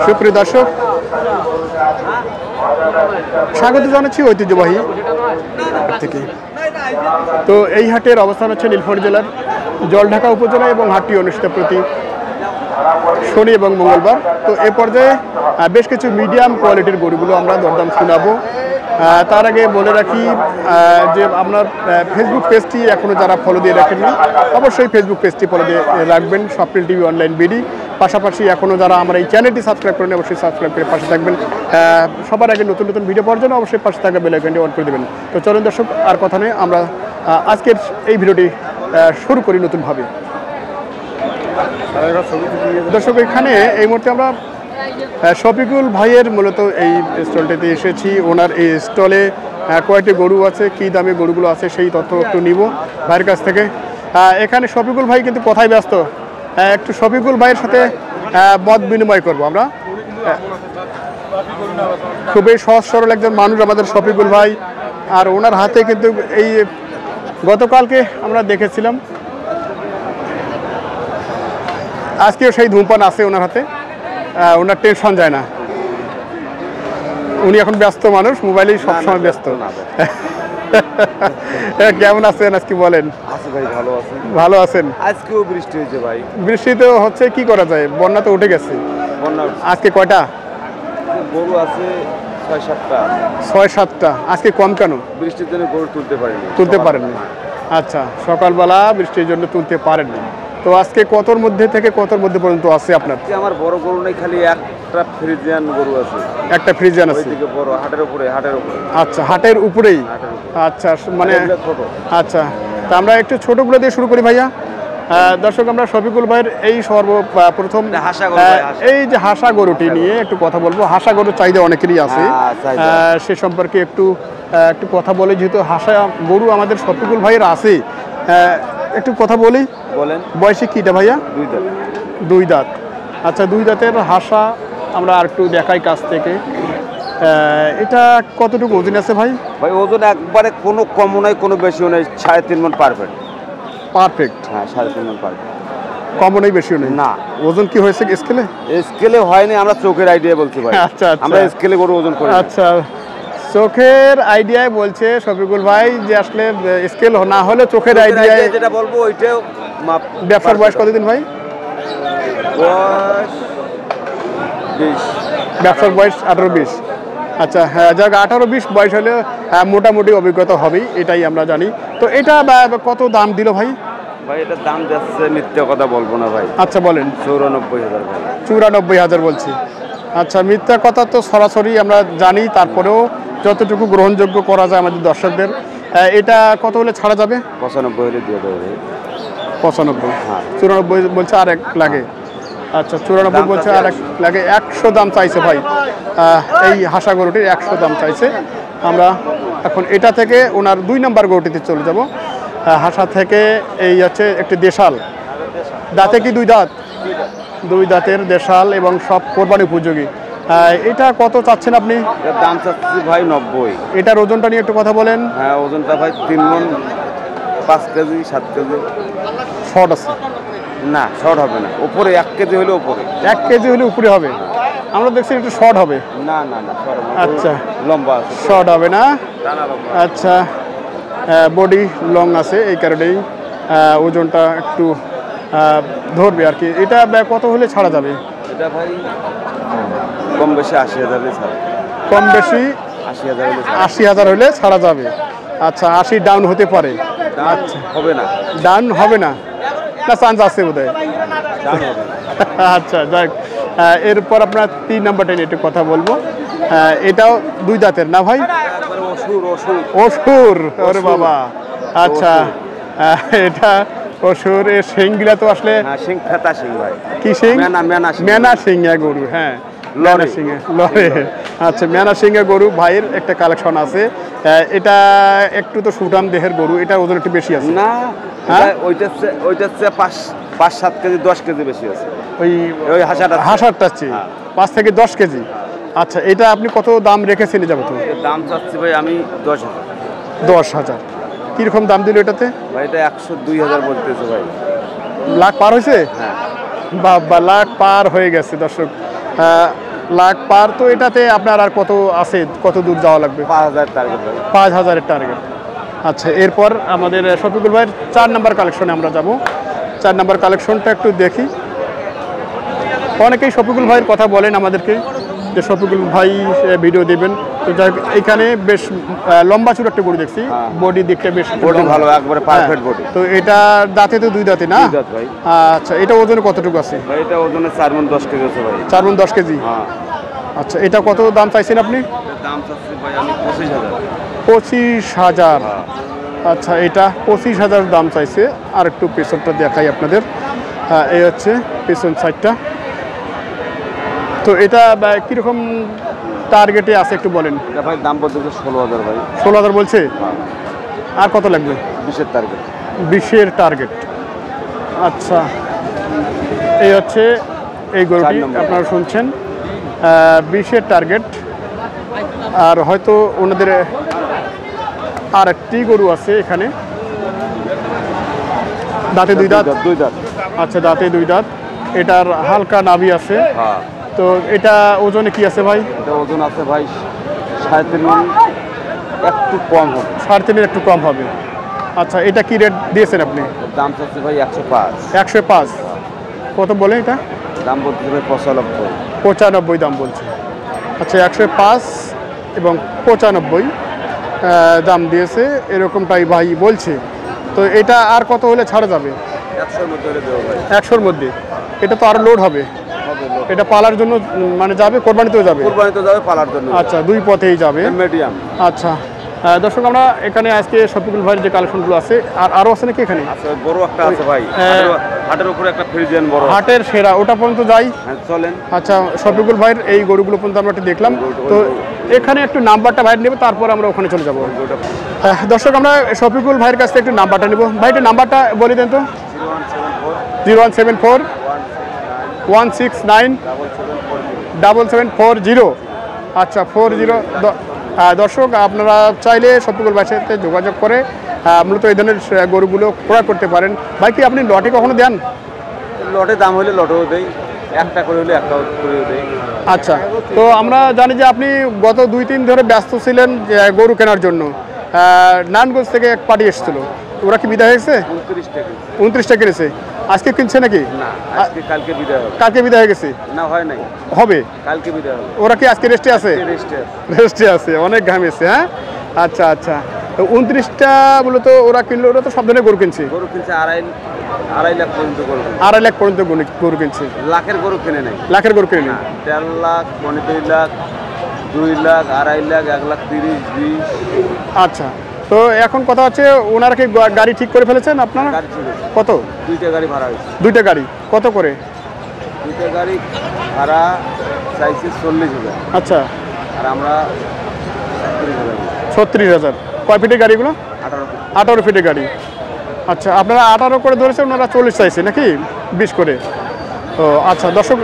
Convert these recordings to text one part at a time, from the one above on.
সুপ্রিয় দর্শক, স্বাগত জানাচ্ছি ঐতিহ্যবাহী থেকে। তো এই হাটের অবস্থান হচ্ছে নীলফামারী জেলার জলঢাকা উপজেলা এবং হাটটি অনুষ্ঠিত প্রতি শনি এবং মঙ্গলবার। তো এ পর্যায়ে বেশ কিছু মিডিয়াম কোয়ালিটির গরুগুলো আমরা দরদাম শোনাবো। তার আগে বলে রাখি যে আপনার ফেসবুক পেজটি এখনও যারা ফলো দিয়ে রাখেননি অবশ্যই ফেসবুক পেজটি ফলো দিয়ে রাখবেন, স্বপ্নিল টিভি অনলাইন বিডি। পাশাপাশি এখনও যারা আমার এই চ্যানেলটি সাবস্ক্রাইব করেন অবশ্যই সাবস্ক্রাইব করে পাশে থাকবেন। সবার আগে নতুন নতুন ভিডিও পাওয়ার জন্য অবশ্যই পাশে থাকা বেল আইকনটি অন করে দেবেন। তো চলুন দর্শক, আর কথা নেই, আমরা আজকের এই ভিডিওটি শুরু করি নতুনভাবে। দর্শক, এখানে এই মুহূর্তে আমরা শফিকুল ভাইয়ের মূলত এই স্টলটিতে এসেছি। ওনার এই স্টলে কয়েকটি গরু আছে, কী দামে গরুগুলো আছে সেই তথ্য একটু নিব ভাইয়ের কাছ থেকে। এখানে শফিকুল ভাই কিন্তু কথাই ব্যস্ত, একটু শফিকুল ভাইয়ের সাথে মত বিনিময় করব আমরা। খুবই সহজ সরল একজন মানুষ আমাদের শফিকুল ভাই। আর ওনার হাতে কিন্তু এই গতকালকে আমরা দেখেছিলাম, আজকেও সেই ধূমপান আছে ওনার হাতে, ওনার টেনশন যায় না। উনি এখন ব্যস্ত মানুষ, মোবাইলেই সবসময় ব্যস্ত। কেমন আছেন আজকে বলেন? ভাই ভালো আছেন? ভালো আছেন। আজকেও বৃষ্টি হয়েছে ভাই। বৃষ্টি তো হচ্ছে, কি করা যায়, বন্যা তো উঠে গেছে। বন্যা আজকে কয়টা গরু আছে? 6-7টা। 6-7টা। আজকে কম কেন? বৃষ্টির জন্য গরু তুলতে পারেননি। আচ্ছা, সকালবেলা বৃষ্টির জন্য তুলতে পারেননি। তো আজকে কতর মধ্যে থেকে কতর মধ্যে পর্যন্ত আছে আপনার? আমার বড় গরু নেই, খালি একটা ফ্রিজিয়ান গরু আছে। একটা ফ্রিজিয়ান আছে বড় হাটের উপরে। আচ্ছা, হাটের উপরেই। আচ্ছা, মানে ছোট। আচ্ছা, তা আমরা একটু ছোটগুলো দিয়ে শুরু করি ভাইয়া। দর্শক, আমরা শফিকুল ভাইয়ের এই সর্বপ্রথম এই যে হাসা গরুটি নিয়ে একটু কথা বলবো। হাসা গরুর চাহিদা অনেকেরই আছে, সে সম্পর্কে একটু কথা বলে। যেহেতু হাসা গরু আমাদের শফিকুল ভাইয়ের আছে, একটু কথা বলি। বলেন। বয়সে কিটা ভাইয়া? 2 দাঁত। 2 দাঁত। আচ্ছা, 2 দাঁতের হাসা আমরা আর একটু দেখাই কাছ থেকে। এটা কতটুকু ওজন আছে ভাই? ভাই ওজন একবারে কোনো কমও নাই, কোনো বেশিও নেই। 3.5 মণ পারফেক্ট। হ্যাঁ, 3.5 মণ পারফেক্ট। কমও নেই, বেশিও নেই না। ওজন কি হয়েছে স্কেলে হয়নি, আমরা চোখের আইডিয়া বলতে পারি। আচ্ছা, আমরা স্কেলে গরু ওজন করি। আচ্ছা, চোখের আইডিয়ায় বলছে শফিকুল ভাই যে আসলে স্কেল না হলে চোখের আইডিয়ায় যেটা বলবো ওইটাও। ব্যবসার বয়স কতদিন ভাই? বয়স 20। ব্যবসার বয়স 18-20। আচ্ছা, হ্যাঁ, যাক 18-20 বয়স হলে মোটামুটি অভিজ্ঞতা হবেই, এটাই আমরা জানি। তো এটা কত দাম দিল ভাই? ভাই এটার দাম যাচ্ছে, মিথ্যে কথা বলবো না ভাই। আচ্ছা বলেন। 94,000 ভাই। 94,000 বলছি। আচ্ছা, মিথ্যা কথা তো সরাসরি আমরা জানি, তারপরেও যতটুকু গ্রহণযোগ্য করা যায় আমাদের দর্শকদের। এটা কত হলে ছাড়া যাবে? 95 হলে দিয়ে দেবো। 95। হ্যাঁ। 94 বলছে, আর 1 লাগে। আচ্ছা, 94 বলছে, আর 1 লাগে। 100 দাম চাইছে ভাই। এই হাসা গরুটির 100 দাম চাইছে। আমরা এখন এটা থেকে ওনার 2 নম্বর গরুটিতে চলে যাব। হাসা থেকে এই হচ্ছে একটি দেশাল। দাঁতে কি 2 দাঁত? 2 দাঁতের দেশাল এবং সব কোরবানি উপযোগী। এটা কত চাচ্ছেন আপনি? দাম চাচ্ছি ভাই 90। এটার ওজনটা নিয়ে একটু কথা বলেন। হ্যাঁ, ওজনটা ভাই 3 মণ, 5 কেজি 7 কেজি। শর্ট আছে না, শর্ট হবে না। উপরে 1 কেজি হলে উপরে। 1 কেজি হলে উপরে হবে। আমরা দেখছি একটু শর্ট হবে। না না না, শর্ট হবে। আচ্ছা, লম্বা আছে। শর্ট হবে না। টানা লম্বা। আচ্ছা, বডি লং আছে, এই কারণেই ওজনটা একটু ধরবে আর কি। এটা কত হলে ছাড়া যাবে? এটা ভাই কম বেশি 80,000 ছাড়া। কম বেশি 80,000 হলে ছাড়া যাবে। আচ্ছা, 80 ডাউন হতে পারে। আচ্ছা, হবে না। ডাউন হবে না, না চান্স আছে বোধহয়। আচ্ছা, যাক, এরপর আপনার 3 নাম্বারটা নিয়ে একটু কথা বলবো। এটাও 2 দাঁতের না ভাই? অসুর। ওরে বাবা। আচ্ছা, এটা অসুর। এর শিংগুলা তো আসলে কি শিং? মেনা সিংহা গরু। হ্যাঁ, মেনা সিংহা লড়ে। আচ্ছা, মেনা সিংহা গরু ভাইয়ের একটা কালেকশন আছে। এটা একটু তো সুঠাম দেহের গরু, এটা ওজন একটু বেশি আছে না? ওইটা 5-7 কেজি 10 কেজি বেশি আছে। ওই হাসারটা 5 থেকে 10 কেজি। আচ্ছা, এটা আপনি কত দাম রেখেছেন? যাবো তো দাম চাচ্ছি ভাই আমি 10,000। 10,000। কিরকম দাম দিল এটাতে? ভাই এটা 102,000 বলতেছে ভাই। লাখ পার হয়েছে? হ্যাঁ। বাবা, লাখ পার হয়ে গেছে দর্শক। লাখ পার। তো এটাতে আপনার আর কত আছে, কত দূর যাওয়া লাগবে? 5000 টার্গেট ভাই। 5000-এর টার্গেট। আচ্ছা, এরপর আমাদের শফিকুল ভাইয়ের 4 নাম্বার কালেকশনে আমরা যাব। 4 নাম্বার কালেকশনটা একটু দেখি। অনেকেই শফিকুল ভাইয়ের কথা বলেন আমাদেরকে যে শফিকুল ভাই ভিডিও দিবেন। তো যাই হোক, এইখানে বেশ লম্বা চূড়া একটা গরু দেখছি, বডি দিকটা বেশ বডি ভালো, একবারে পারফেক্ট বডি। তো এটা দাঁতে তো 2 দাঁতে না? 2 দাঁত ভাই। আচ্ছা, এটা ওজনে কতটুকু আছে? ভাই এটা ওজনে 4 মণ 10 কেজি আছে ভাই। 4 মণ 10 কেজি। হ্যাঁ। আচ্ছা, এটা কত দাম চাইছেন আপনি? দাম চাচ্ছি ভাই আমি 25000। 25000। আচ্ছা, এটা 25000 দাম চাইছে। আর একটু পেছনটা দেখাই আপনাদের। এই হচ্ছে পেছন সাইডটা। তো এটা কীরকম টার্গেটে আছে একটু বলেন। এটা ভাই দাম বলতে 16000 ভাই। 16000 বলছে? আর কত লাগবে? 20-এর টার্গেট। 20-এর টার্গেট। আচ্ছা, এই হচ্ছে এই গরুটি আপনারা শুনছেন, 20-এর টার্গেট। আর হয়তো ওনাদের আর একটি গরু আছে এখানে, দাঁতে 2 দাঁত। 2 দাঁত। আচ্ছা, দাঁতে 2 দাঁত। এটার হালকা নাভি আছে। হ্যাঁ। তো এটা ওজনে কি আছে ভাই? এটা ওজন আছে ভাই 3.5 মণ, একটু কম হবে। 3.5-এর একটু কম হবে। আচ্ছা, এটা কি রেট দিয়েছেন আপনি? দাম চাচ্ছে ভাই 105। 105। কত বলে এটা? দাম বলতে ভাই 95। 95 দাম বলছে। আচ্ছা, 105 এবং 95 দাম দিয়েছে, এরকমটাই ভাই বলছে। তো এটা আর কত হলে ছাড়া যাবে? 100-এর মধ্যে হলে দেবো ভাই। 100-এর মধ্যে? এটা তো আরো লোড হবে। এটা পালার জন্য মানে যাবে, কোরবানিতেও যাবে? কুরবানিতে যাবে, পালার জন্য। আচ্ছা, 2 পথেই যাবে। মিডিয়াম। আচ্ছা, দর্শক আমরা এখানে আজকে শফিকুল ভাইয়ের যে কালেকশনগুলো আছে, আর আরও আছে নাকি এখানে? আচ্ছা, বড় একটা আছে ভাই, হাটের উপরে একটা ফ্রিজিয়ান বড়। হাটের সেরা, ওটা পর্যন্ত যাই। হ্যাঁ চলেন। আচ্ছা, শফিকুল ভাইয়ের এই গরুগুলো পর্যন্ত আমরা একটু দেখলাম। তো এখানে একটু নাম্বারটা ভাইয়ের নেব, তারপর আমরা ওখানে চলে যাবো। দর্শক আমরা শফিকুল ভাইয়ের কাছ থেকে একটু নাম্বারটা নেব। ভাই একটু নাম্বারটা বলে দেন তো। 0174 169 7740। আচ্ছা, 40। দর্শক আপনারা চাইলে শফিকুল ভাইয়ের সাথে যোগাযোগ করে মূলত এই ধরনের গরুগুলো ক্রয় করতে পারেন। ভাই কি আপনি লটে কখনো দেন? লটে দাম হলে লটেও দেই, একটা করে হলে একটা করেও দেই। আচ্ছা, তো আমরা জানি যে আপনি গত 2-3 ধরে ব্যস্ত ছিলেন যে গরু কেনার জন্য। নারায়ণগঞ্জ থেকে এক পার্টি এসেছিল, ওরা কি বিদায় হয়েছে? 29 টাকা। 29টা কিনেছে। আজকে কিনছে নাকি? না, আজকে কালকে বিদায় হবে। কালকে বিদায় হয়ে গেছে? না, হয় নাই, হবে। কালকে বিদায় হবে। ওরা কি আজকে রেস্টে আছে? রেস্টে আছে, অনেক ঘামেছে। হ্যাঁ, আচ্ছা আচ্ছা। তো 29টা মূলত ওরা কিনলো, ওরা তো সব ধরনের গরু কিনছে। গরু কিনছে 2.5 লাখ পর্যন্ত গরু। 2.5 লাখ পর্যন্ত গরু কিনছে। লাখের গরু কিনে নেই। লাখের গরু কিনে নেই? 1.5 লাখ, 2 লাখ, 2 লাখ, 2.5 লাখ, 1,30,000, 20। আচ্ছা, তো এখন কথা হচ্ছে ওনারা কি গাড়ি ঠিক করে ফেলেছেন আপনারা? গাড়ি ছিল কত? 2টা গাড়ি ভাড়া হয়েছে। 2টা গাড়ি কত করে? 2টা গাড়ি ভাড়া চাইছে 40,000। আচ্ছা, আর আমরা 30,000। 36,000। কয় ফিটের গাড়িগুলো? 18 ফিটের গাড়ি। আচ্ছা, আপনারা 18 করে ধরেছেন, ওনারা 40 চাইছে নাকি 20 করে? ও আচ্ছা, দর্শক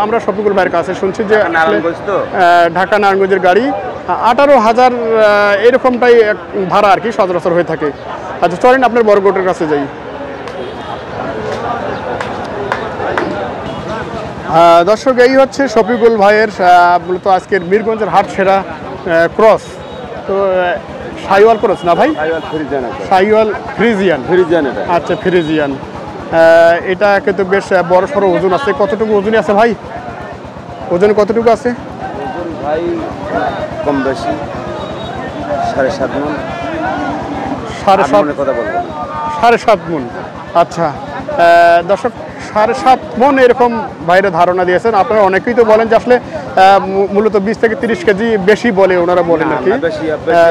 আমরা শফিকুল ভাইয়ের কাছে শুনছি যে ঢাকা নারায়ণগঞ্জের গাড়ি 18,000 এরকমটাই ভাড়া আর কি সচরাচর হয়ে থাকে। আচ্ছা, চলেন আপনার বড় গরুটার কাছে যাই। দর্শক এই হচ্ছে শফিকুল ভাইয়ের মূলত আজকের মিরগঞ্জের হাট সেরা ক্রস। তো সাইওয়াল ক্রস না ভাই? সাইওয়াল ফ্রিজিয়ান। আচ্ছা, ফ্রিজিয়ান। এটা কিন্তু বেশ বড় সড়ো ওজন আছে। কতটুকু ওজনই আছে ভাই? ওজন কতটুকু আছে? ওজন ভাই কম বেশি 7.5 মণ। 7.5 কথা বলবো। 7.5 মণ। আচ্ছা, দর্শক 7.5 মণ এরকম বাইরে ধারণা দিয়েছেন। আপনারা অনেকেই তো বলেন যে আসলে মূলত 20 থেকে 30 কেজি বেশি বলে ওনারা বলেন আর কি। বেশি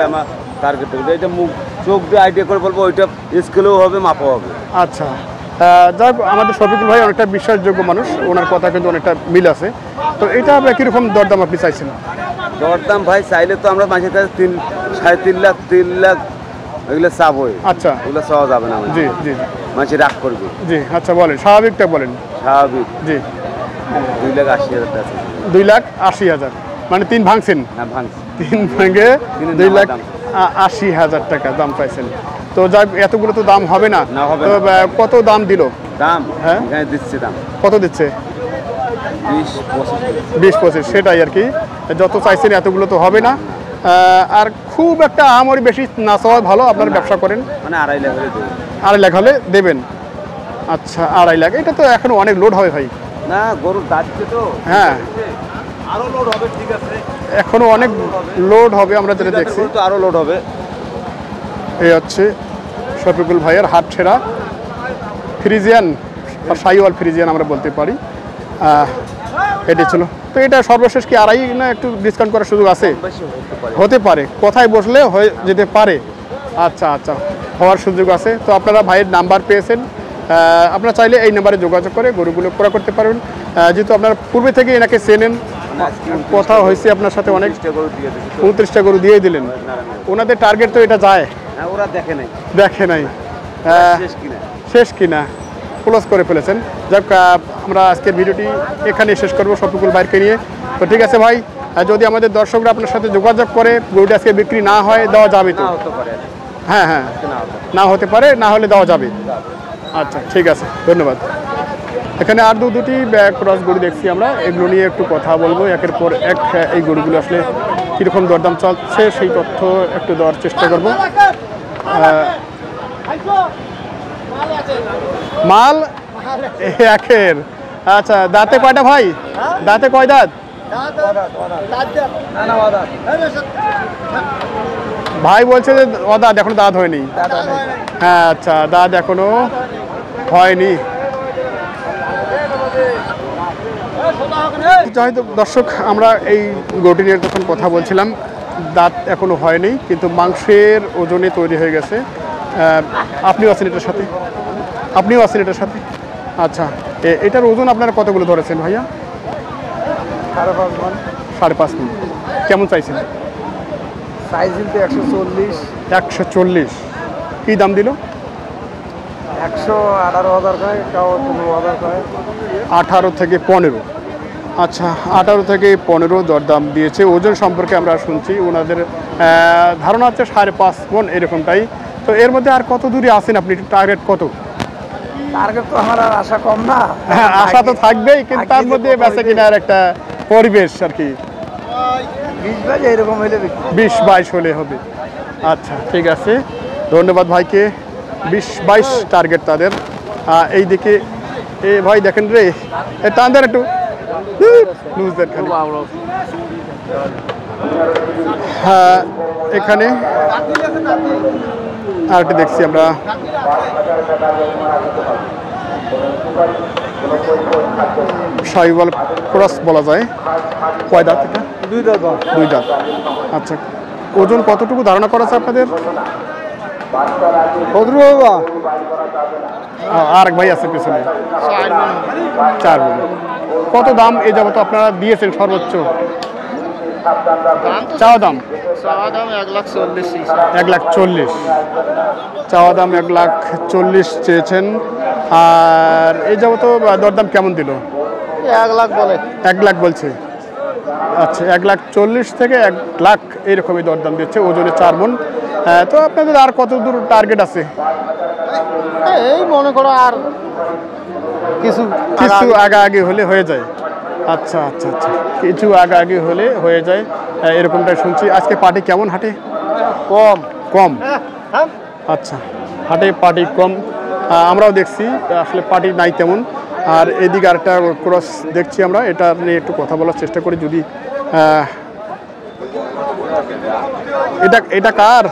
আমার টার্গেট, এটা মুখ চোখ দিয়ে আইডিয়া করে বলবো, ওইটা স্কেলেও হবে, মাপও হবে। আচ্ছা, যাক, আমাদের শফিকুল ভাই অনেকটা বিশ্বাসযোগ্য মানুষ, ওনার কথা কিন্তু অনেকটা মিল আছে। তো এটা কীরকম দরদাম আপনি চাইছেন? দরদাম ভাই চাইলে তো আমরা মাঝে 3.5 লাখ 3 লাখ এগুলো চাপ হয়ে। আচ্ছা, এগুলো চাওয়া যাবে না। জি জি, মাঝে রাগ করবে। জি, আচ্ছা বলেন, স্বাভাবিকটা বলেন। স্বাভাবিক জি, 2,80,000 টাকা। 2,80,000 মানে 3 ভাঙছেন? না, ভাঙছি। 3 ভাঙে 2,80,000 টাকা দাম পাইছেন। তো যাক, এতগুলো তো দাম হবে না। হবে তো কত দাম দিল? দাম? হ্যাঁ, দিচ্ছে। দাম কত দিচ্ছে? 20-25 সেটাই আর কি, যত চাইছেন এতগুলো তো হবে না। আর খুব একটা আমারই বেশি না চাওয়া ভালো, আপনারা ব্যবসা করেন মানে 2.5 লাখ হলে দেবো। 2.5 লাখ হলে দেবেন। আচ্ছা 2.5 লাখ, এটা তো এখন অনেক লোড হবে ভাই। না গরুর দাঁতছে তো, হ্যাঁ আরো লোড হবে, ঠিক আছে এখনো অনেক লোড হবে, আমরা যেটা দেখছি তো আরো লোড হবে। এই হচ্ছে শফিকুল ভাইয়ের হাত ছেঁড়া ফ্রিজিয়ান বা সাইওয়াল ফ্রিজিয়ান আমরা বলতে পারি। এটি ছিল তো, এটা সর্বশেষ কি 2.5 না একটু ডিসকাউন্ট করার সুযোগ আছে? হতে পারে, কোথায় বসলে হয়ে যেতে পারে। আচ্ছা আচ্ছা, হওয়ার সুযোগ আছে। তো আপনারা ভাইয়ের নাম্বার পেয়েছেন, আপনারা চাইলে এই নাম্বারে যোগাযোগ করে গরুগুলো ক্রয় করতে পারবেন। যেহেতু আপনারা পূর্বে থেকে এনাকে চেনেন, কথা হয়েছে আপনার সাথে অনেক, 29টা গরু দিয়ে দিলেন। ওনাদের টার্গেট তো এটা যায়, ওরা দেখে নাই শেষ কিনা ক্লোজ করে ফেলেছেন। যাক, আমরা আজকের ভিডিওটি এখানে শেষ করবো শফিকুল ভাইকে নিয়ে। তো ঠিক আছে ভাই, যদি আমাদের দর্শকরা আপনার সাথে যোগাযোগ করে গরুটি আজকে বিক্রি না হয়, দেওয়া যাবে তো? হ্যাঁ হ্যাঁ, না হতে পারে, না হলে দেওয়া যাবে। আচ্ছা ঠিক আছে, ধন্যবাদ। এখানে আর দুটি ক্রস গরু দেখছি আমরা, এগুলো নিয়ে একটু কথা বলবো একের পর এক। এই গরুগুলো আসলে কীরকম দরদাম চলছে সেই তথ্য একটু দেওয়ার চেষ্টা করব। মাল একের, আচ্ছা দাঁতে কয়টা ভাই? দাঁতে কয় দাঁত? ভাই বলছে যে দাঁত এখনো দাঁত হয়নি। হ্যাঁ আচ্ছা, দাঁত এখনো হয়নি। যাই হোক দর্শক, আমরা এই গরুটি নিয়ে তখন কথা বলছিলাম, দাঁত এখনো হয়নি কিন্তু মাংসের ওজনে তৈরি হয়ে গেছে। আপনিও আছেন এটার সাথে? আপনিও আছেন এটার সাথে? আচ্ছা, এটার ওজন আপনারা কতগুলো ধরেছেন ভাইয়া? 5.5 মণ। কেমন চাইছেন? 140। কী দাম দিল? 18 থেকে 15। আচ্ছা, 18 থেকে 15 দরদাম দিয়েছে। ওজন সম্পর্কে আমরা শুনছি, ওনাদের ধারণা হচ্ছে 5.5 মণ এরকমটাই। তো এর মধ্যে আর কত দূরে আছেন আপনি? টার্গেট কত? টার্গেট তো আমার আশা কম না। হ্যাঁ, আশা তো থাকবেই, কিন্তু তার মধ্যে বেচা কিনার একটা পরিবেশ আর কি। 20-22 এরকম হলে 20-22 হলে হবে। আচ্ছা ঠিক আছে, ধন্যবাদ ভাইকে। 20-22 টার্গেট তাদের। এই দিকে এ ভাই দেখেন রে, টান দেন একটু, লুজদের খালি। হ্যাঁ, এখানে আরেকটি দেখছি আমরা, সাইওয়াল ক্রস বলা যায়। কয় দাঁত এটা? 2 দাঁত। আচ্ছা, ওজন কতটুকু ধারণা করা আছে আপনাদের? আর এক ভাই আছে পেছনে, 4 মণ। কত দাম এ যাবত আপনারা দিয়েছেন সর্বোচ্চ? চাওয়া দাম 1,40,000। চাওয়া দাম 1,40,000 চেয়েছেন। আর এই যাবত দরদাম কেমন দিল? 1 লাখ বলে। 1 লাখ বলছে। আচ্ছা, 1,40,000 থেকে 1 লাখ এইরকমই দরদাম দিচ্ছে, ওজনে 4 মণ। তো আপনাদের আর কত দূর টার্গেট আছে? এই মনে করো আর কিছু আগে হলে হয়ে যায়। আচ্ছা আচ্ছা আচ্ছা, কিছু আগে হলে হয়ে যায়, এরকমটাই শুনছি। আজকে পার্টি কেমন হাটে? কম। আচ্ছা, হাটে পার্টি কম, আমরাও দেখছি আসলে পার্টি নাই তেমন। আর এদিকে আরেকটা ক্রস দেখছি আমরা, এটা নিয়ে একটু কথা বলার চেষ্টা করি। যদি এটা কার?